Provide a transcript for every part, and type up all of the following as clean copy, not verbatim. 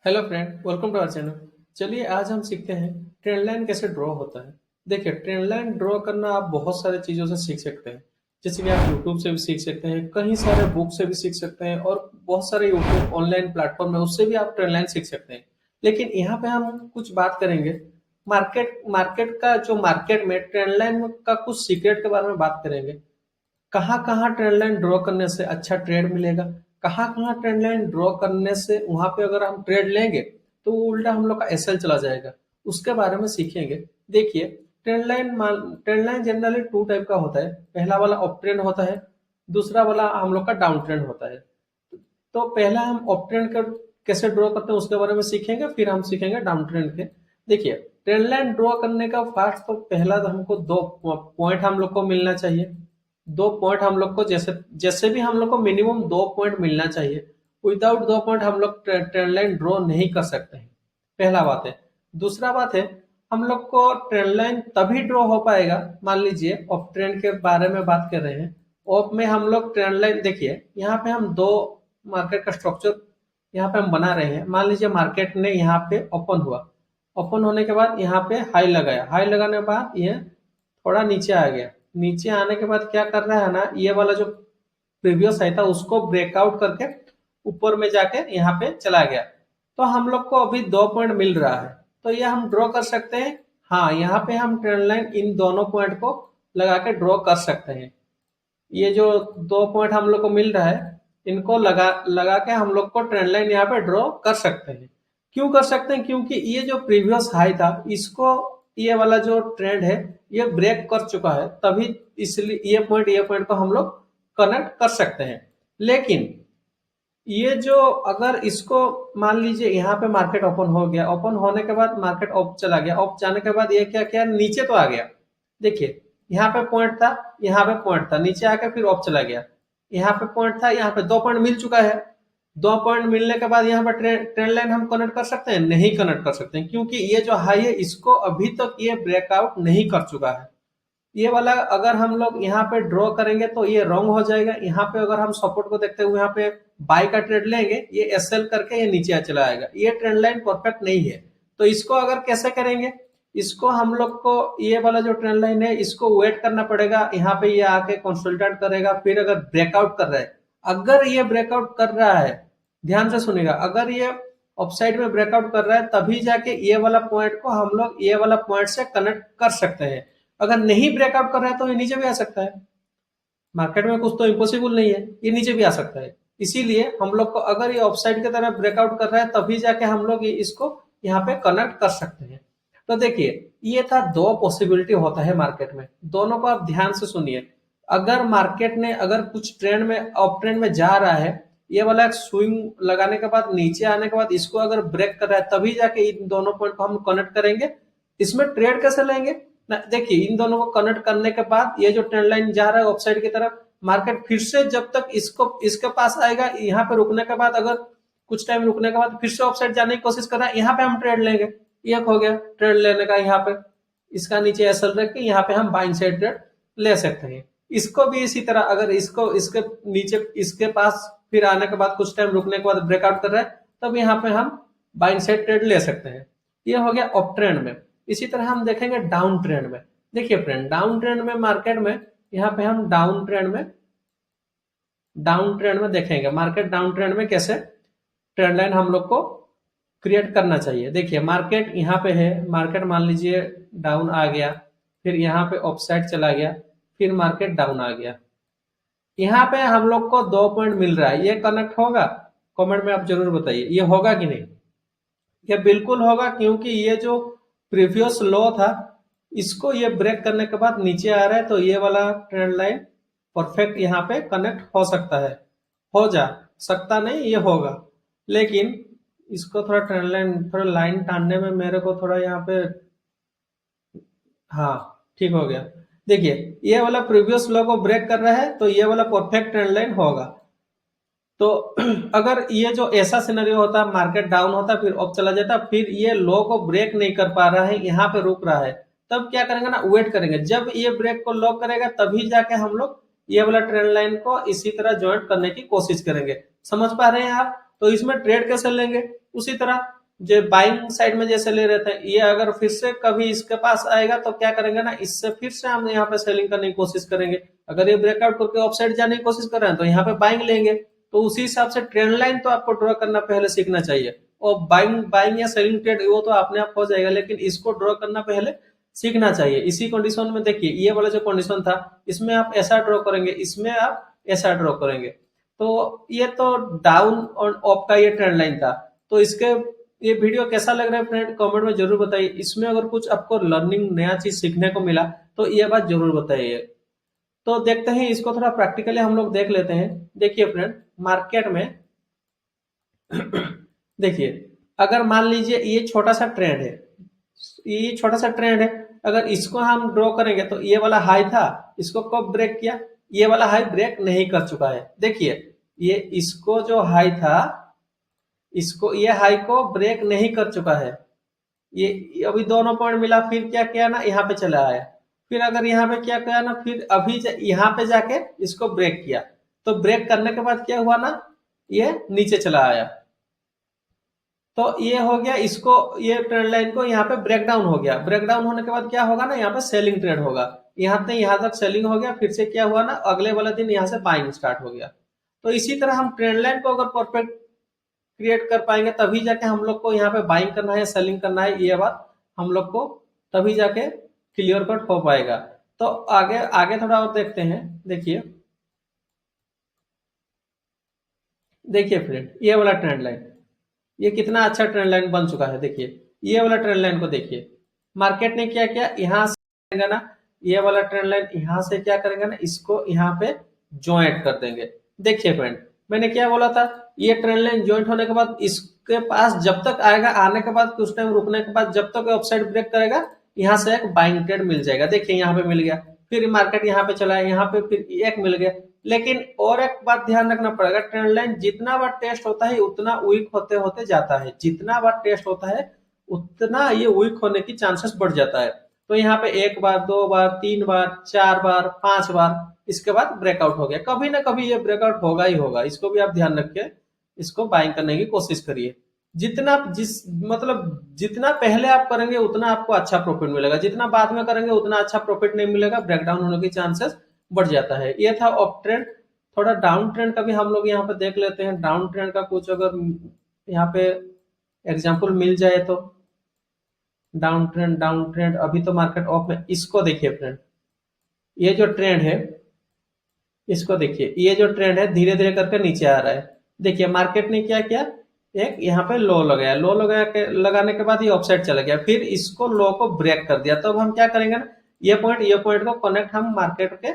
Hello friend, welcome to our channel. चलिए आज हम सीखते हैं ट्रेंड लाइन कैसे ड्रॉ होता है। देखिए, ट्रेंड लाइन ड्रॉ करना आप बहुत सारे चीज़ों से सीख सकते हैं। जैसे कि आप यूट्यूब से भी सीख सकते हैं, कहीं सारे बुक से भी सीख सकते हैं और बहुत सारे यूट्यूब ऑनलाइन प्लेटफॉर्म है उससे भी आप ट्रेंड लाइन सीख सकते हैं। लेकिन यहाँ पे हम कुछ बात करेंगे मार्केट मार्केट का, जो मार्केट में ट्रेंड लाइन का कुछ सीक्रेट के बारे में बात करेंगे। कहाँ कहाँ ट्रेंड लाइन ड्रॉ करने से अच्छा ट्रेड मिलेगा, कहाँ कहाँ ट्रेंड लाइन ड्रॉ करने से वहां पे अगर हम ट्रेड लेंगे तो वो उल्टा हम लोग का एसएल चला जाएगा, उसके बारे में सीखेंगे। देखिए, trend line generally two type का होता है। पहला वाला अप ट्रेंड होता है, दूसरा वाला हम लोग का डाउन ट्रेंड होता है। तो पहला हम अप ट्रेंड का कैसे ड्रॉ करते हैं उसके बारे में सीखेंगे, फिर हम सीखेंगे डाउन ट्रेंड के। देखिए, ट्रेंड लाइन ड्रॉ करने का फर्स्ट तो पहला तो हमको दो पॉइंट हम लोग को मिलना चाहिए। दो पॉइंट हम लोग को जैसे जैसे भी हम लोग को मिनिमम दो पॉइंट मिलना चाहिए। विदाउट दो पॉइंट हम लोग ट्रेंड लाइन ड्रॉ नहीं कर सकते हैं। पहला बात है। दूसरा बात है, हम लोग को ट्रेंड लाइन तभी ड्रॉ हो पाएगा। मान लीजिए अप ट्रेंड के बारे में बात कर रहे हैं। अप में हम लोग ट्रेंड लाइन, देखिए यहाँ पे हम दो मार्केट का स्ट्रक्चर यहाँ पे हम बना रहे हैं। मान लीजिए मार्केट ने यहाँ पे ओपन हुआ, ओपन होने के बाद यहाँ पे हाई लगाया, हाई लगाने के बाद ये थोड़ा नीचे आ गया। नीचे आने के बाद क्या कर रहा है ना, ये वाला जो प्रीवियस हाई था उसको ब्रेकआउट करके ऊपर में जाके यहाँ पे चला गया। तो हम लोग को अभी दो पॉइंट मिल रहा है, तो ये हम ड्रॉ कर सकते हैं। हाँ, यहाँ पे हम ट्रेंड लाइन इन दोनों पॉइंट को लगा के ड्रॉ कर सकते हैं। ये जो दो पॉइंट हम लोग को मिल रहा है, इनको लगा लगा के हम लोग को ट्रेंड लाइन यहाँ पे ड्रॉ कर सकते हैं। क्यों कर सकते हैं? क्योंकि ये जो प्रीवियस हाई था इसको, ये वाला जो ट्रेंड है ये ब्रेक कर चुका है, तभी इसलिए ये पॉइंट को हम लोग कनेक्ट कर सकते हैं। लेकिन ये जो, अगर इसको मान लीजिए यहाँ पे मार्केट ओपन हो गया, ओपन होने के बाद मार्केट अप चला गया, अप जाने के बाद ये क्या किया, नीचे तो आ गया। देखिए, यहाँ पे पॉइंट था, यहाँ पे पॉइंट था, नीचे आके फिर अप चला गया। यहाँ पे पॉइंट था, यहाँ पे दो पॉइंट मिल चुका है। दो पॉइंट मिलने के बाद यहाँ पे ट्रेंड लाइन हम कनेक्ट कर सकते हैं? नहीं कनेक्ट कर सकते हैं, क्योंकि ये जो हाई है इसको अभी तक ये ब्रेकआउट नहीं कर चुका है। ये वाला अगर हम लोग यहाँ पे ड्रॉ करेंगे तो ये रॉन्ग हो जाएगा। यहाँ पे अगर हम सपोर्ट को देखते हुए यहाँ पे बाय का ट्रेड लेंगे, ये एसएल करके ये नीचे चला आएगा। ये ट्रेंड लाइन परफेक्ट नहीं है। तो इसको अगर कैसे करेंगे, इसको हम लोग को ये वाला जो ट्रेंड लाइन है इसको वेट करना पड़ेगा। यहाँ पे ये आके कंसोलिडेट करेगा, फिर अगर ब्रेकआउट कर रहा है, अगर ये ब्रेकआउट कर रहा है, ध्यान से सुनिएगा, अगर ये अपसाइड में ब्रेकआउट कर रहा है तभी जाके ये वाला पॉइंट को हम लोग ये वाला पॉइंट से कनेक्ट कर सकते हैं। अगर नहीं ब्रेकआउट कर रहा है तो ये नीचे भी आ सकता है। मार्केट में कुछ तो इम्पॉसिबल नहीं है, ये नीचे भी आ सकता है। इसीलिए हम लोग को अगर ये ऑफसाइड की तरफ ब्रेकआउट कर रहा है तभी जाके हम लोग इसको यहाँ पे कनेक्ट कर सकते हैं। तो देखिए, ये था दो पॉसिबिलिटी होता है मार्केट में, दोनों को आप ध्यान से सुनिए। अगर मार्केट ने अगर कुछ ट्रेंड में अप ट्रेंड में जा रहा है, ये वाला एक स्विंग लगाने के बाद नीचे आने के बाद इसको अगर ब्रेक कर रहा है तभी जाके इन दोनों पॉइंट को हम कनेक्ट करेंगे। इसमें ट्रेड कैसे लेंगे ना, देखिए इन दोनों को कनेक्ट करने के बाद ये जो ट्रेंड लाइन जा रहा है ऑफसाइड की तरफ, मार्केट फिर से जब तक इसको इसके पास आएगा, यहाँ पे रुकने के बाद अगर कुछ टाइम रुकने के बाद फिर से ऑफसाइड जाने की कोशिश कर रहा है, यहाँ पे हम ट्रेड लेंगे। एक हो गया ट्रेड लेने का, यहाँ पे इसका नीचे एसएल रख के यहाँ पे हम बाइंग साइड ट्रेड ले सकते हैं। इसको भी इसी तरह, अगर इसको इसके नीचे इसके पास फिर आने के बाद कुछ टाइम रुकने के बाद ब्रेकआउट कर रहा है, तब यहाँ पे हम बाइंग साइड ट्रेड ले सकते हैं। ये हो गया अप ट्रेंड में। इसी तरह हम देखेंगे डाउन ट्रेंड में। देखिए फ्रेंड, डाउन ट्रेंड में मार्केट में, यहाँ पे हम डाउन ट्रेंड में देखेंगे मार्केट डाउन ट्रेंड में कैसे ट्रेंड लाइन हम लोग को क्रिएट करना चाहिए। देखिए, मार्केट यहाँ पे है, मार्केट मान लीजिए डाउन आ गया, फिर यहाँ पे अपसाइड चला गया, फिर मार्केट डाउन आ गया। यहाँ पे हम लोग को दो पॉइंट मिल रहा है, ये कनेक्ट होगा? कमेंट में आप जरूर बताइए, ये होगा कि नहीं। ये बिल्कुल होगा, क्योंकि ये जो प्रीवियस लो था इसको ये ब्रेक करने के बाद नीचे आ रहा है, तो ये वाला ट्रेंड लाइन परफेक्ट यहाँ पे कनेक्ट हो सकता है। हो जा सकता नहीं, ये होगा। लेकिन इसको थोड़ा ट्रेंड लाइन, थोड़ा लाइन टानने में मेरे को थोड़ा यहाँ पे, हाँ ठीक हो गया। देखिए, ये वाला प्रीवियस लो को ब्रेक कर रहा है तो ये वाला परफेक्ट ट्रेंड लाइन होगा। तो अगर ये जो ऐसा सिनेरियो होता, मार्केट डाउन होता फिर अप चला जाता, फिर ये लो को ब्रेक नहीं कर पा रहा है, यहाँ पे रुक रहा है, तब क्या करेंगे ना, वेट करेंगे। जब ये ब्रेक को लॉक करेगा तभी जाके हम लोग ये वाला ट्रेंड लाइन को इसी तरह ज्वाइंट करने की कोशिश करेंगे। समझ पा रहे हैं आप? तो इसमें ट्रेड कैसे लेंगे? उसी तरह जो बाइंग साइड में जैसे ले रहे थे, ये अगर फिर से कभी इसके पास आएगा तो क्या करेंगे ना, इससे फिर से हम यहाँ पे सेलिंग करने की कोशिश करेंगे। अगर ये ब्रेकआउट करके ऑफ साइड जाने की कोशिश कर रहे हैं तो यहाँ पे बाइंग लेंगे। तो उसी हिसाब से ट्रेंड लाइन तो आपको ड्रॉ करना पहले सीखना चाहिए। और बाइंग बाइंग या सेलिंग ट्रेड वो तो अपने आप हो जाएगा, लेकिन इसको ड्रॉ करना पहले सीखना चाहिए। इसी कंडीशन में देखिए, ये वाला जो कंडीशन था, इसमें आप ऐसा ड्रॉ करेंगे, इसमें आप ऐसा ड्रॉ करेंगे। तो ये तो डाउन और अप का ये ट्रेंड लाइन था। तो इसके ये वीडियो कैसा लग रहा है फ्रेंड, कमेंट में जरूर बताइए। इसमें अगर कुछ आपको लर्निंग नया चीज सीखने को मिला तो ये बात जरूर बताइए। तो देखते हैं इसको थोड़ा प्रैक्टिकली हम लोग देख लेते हैं। देखिए फ्रेंड, मार्केट में देखिए, अगर मान लीजिए ये छोटा सा ट्रेंड है, ये छोटा सा ट्रेंड है, अगर इसको हम ड्रॉ करेंगे तो ये वाला हाई था, इसको कब ब्रेक किया, ये वाला हाई ब्रेक नहीं कर चुका है। देखिए, ये इसको जो हाई था, इसको ये हाई को ब्रेक नहीं कर चुका है। ये अभी दोनों पॉइंट मिला, फिर क्या किया ना, यहाँ पे चला आया। फिर अगर यहाँ पे क्या किया ना, फिर अभी यहाँ पे जाके इसको ब्रेक किया। तो ब्रेक करने के बाद क्या हुआ ना, ये नीचे चला आया। तो ये हो गया, इसको ये ट्रेंड लाइन को यहाँ पे ब्रेक डाउन हो गया। ब्रेक डाउन होने के बाद क्या होगा ना, यहाँ पे सेलिंग ट्रेड होगा। यहाँ से यहाँ तक सेलिंग हो गया, फिर से क्या हुआ ना, अगले वाले दिन यहाँ से बाइंग स्टार्ट हो गया। तो इसी तरह हम ट्रेंड लाइन को अगर परफेक्ट क्रिएट कर पाएंगे तभी जाके हम लोग को यहाँ पे बाइंग करना है, सेलिंग करना है, ये बात हम लोग को तभी जाके क्लियर कट हो पाएगा। तो आगे आगे थोड़ा और देखते हैं। देखिए, देखिए फ्रेंड, ये वाला ट्रेंड लाइन, ये कितना अच्छा ट्रेंड लाइन बन चुका है। देखिए, ये वाला ट्रेंड लाइन को देखिए, मार्केट ने क्या किया, यहाँ से करेंगे ना, ये वाला ट्रेंड लाइन यहाँ से क्या करेंगे ना, इसको यहाँ पे ज्वाइंट कर देंगे। देखिए फ्रेंड, मैंने क्या बोला था, ये ट्रेंड लाइन ज्वाइंट होने के बाद इसके पास जब तक आएगा, आने के बाद कुछ टाइम रुकने के बाद जब तक अपसाइड ब्रेक करेगा, यहाँ से एक बाइंग ट्रेड मिल जाएगा। देखिए, यहाँ पे मिल गया, फिर मार्केट यहाँ पे चला है, यहाँ पे फिर एक मिल गया। लेकिन और एक बात ध्यान रखना पड़ेगा, ट्रेंड लाइन जितना बार टेस्ट होता है उतना वीक होते होते जाता है। जितना बार टेस्ट होता है उतना ये वीक होने की चांसेस बढ़ जाता है। तो यहाँ पे एक बार, दो बार, तीन बार, चार बार, पांच बार, इसके बाद ब्रेकआउट हो गया। कभी ना कभी ये ब्रेकआउट होगा ही होगा, इसको भी आप ध्यान रखिए। इसको बाइंग करने की कोशिश करिए। जितना जिस मतलब जितना पहले आप करेंगे उतना आपको अच्छा प्रॉफिट मिलेगा, जितना बाद में करेंगे उतना अच्छा प्रॉफिट नहीं मिलेगा, ब्रेकडाउन होने की चांसेस बढ़ जाता है। ये था अप ट्रेंड। थोड़ा डाउन ट्रेंड का भी हम लोग यहाँ पे देख लेते हैं। डाउन ट्रेंड का कुछ अगर यहाँ पे एग्जांपल मिल जाए तो, डाउन ट्रेंड अभी तो मार्केट ऑफ में। इसको देखिए फ्रेंड, ये जो ट्रेंड है, इसको देखिए, ये जो ट्रेंड है धीरे धीरे करके नीचे आ रहा है। देखिए, मार्केट ने क्या किया, एक यहाँ पे लो लगाया, लो लगाने के बाद ये ऑफसाइड चला गया, फिर इसको लो को ब्रेक कर दिया। तो अब हम क्या करेंगे ना, ये पॉइंट को कनेक्ट हम मार्केट के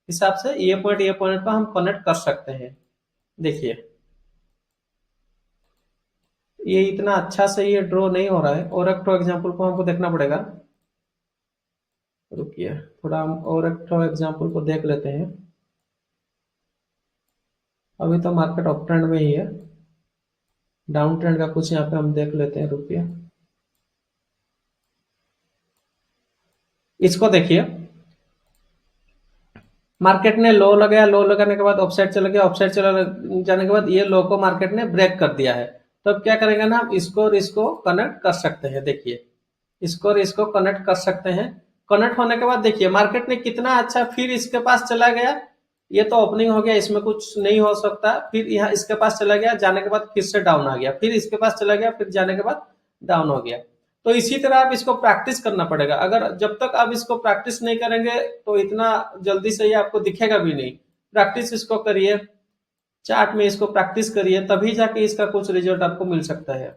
हिसाब से ये पॉइंट को हम कनेक्ट कर सकते हैं। देखिए, ये इतना अच्छा से ये ड्रॉ नहीं हो रहा है, और एक तो एग्जाम्पल को हमको देखना पड़ेगा। रुकिए, थोड़ा हम और एक तो एग्जाम्पल को देख लेते हैं। अभी तो मार्केट अप ट्रेंड में ही है। डाउन ट्रेंड का कुछ यहाँ पे हम देख लेते हैं। रुकिए, इसको देखिए, मार्केट ने लो लगाया, लो लगाने के बाद ऑफसाइड चला गया, ऑफसाइड चला जाने के बाद ये लो को मार्केट ने ब्रेक कर दिया है। तो अब क्या करेंगे ना, हम इसको और इसको कनेक्ट कर सकते हैं। देखिए, इसको और इसको कनेक्ट कर सकते हैं। कनेक्ट होने के बाद देखिए, मार्केट ने कितना अच्छा फिर इसके पास चला गया। ये तो ओपनिंग हो गया, इसमें कुछ नहीं हो सकता। फिर यहाँ इसके पास चला गया, जाने के बाद फिर से डाउन आ गया, फिर इसके पास चला गया, फिर जाने के बाद डाउन हो गया। तो इसी तरह आप इसको प्रैक्टिस करना पड़ेगा। अगर जब तक आप इसको प्रैक्टिस नहीं करेंगे तो इतना जल्दी से ये आपको दिखेगा भी नहीं। प्रैक्टिस इसको करिए, चार्ट में इसको प्रैक्टिस करिए, तभी जाके इसका कुछ रिजल्ट आपको मिल सकता है।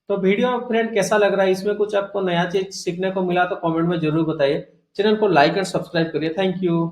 तो वीडियो फ्रेंड कैसा लग रहा है, इसमें कुछ आपको नया चीज सीखने को मिला तो कमेंट में जरूर बताइए। चैनल को लाइक एंड सब्सक्राइब करिए। Thank you.